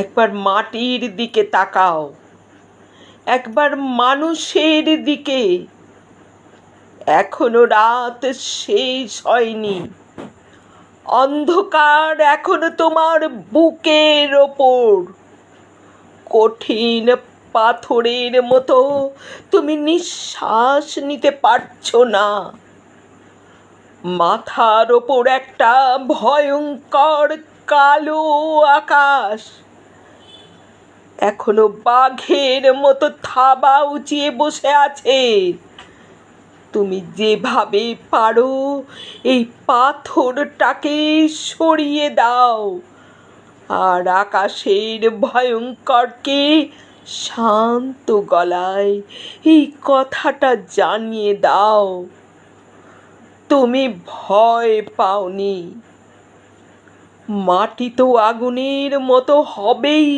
একবার মাটির দিকে তাকাও, একবার মানুষের দিকে। এখনো রাত শেষ হয়নি, অন্ধকার এখনো তোমার বুকের ওপর কঠিন পাথরের মতো তুমি নিঃশ্বাস নিতে পারছো না। মাথার ওপর একটা ভয়ঙ্কর কালো আকাশ এখনো বাঘের মতো থাবা উঁচিয়ে বসে আছে। তুমি যেভাবে পারো এই পাথরটাকে সরিয়ে দাও আর আকাশের ভয়ঙ্করকে শান্ত গলায় এই কথাটা জানিয়ে দাও, তুমি ভয় পাওনি। মাটি তো আগুনের মতো হবেই।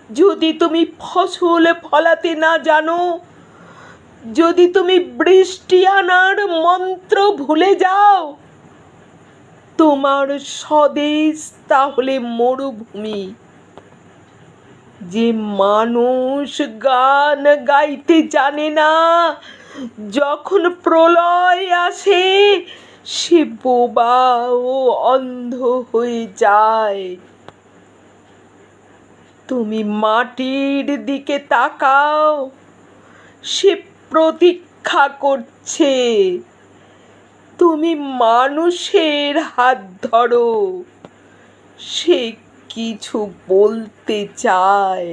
যদি তুমি ফসল ফলাতে না জানো, যদি তুমি বৃষ্টি আনার মন্ত্র ভুলে যাও, তোমার স্বদেশ তাহলে মরুভূমি। যে মানুষ গান গাইতে জানে না, যখন প্রলয় আসে সে বোবা ও অন্ধ হয়ে যায়। তুমি মাটির দিকে তাকাও, সে প্রতীক্ষা করছে। তুমি মানুষের হাত ধরো, সে কিছু বলতে চায়।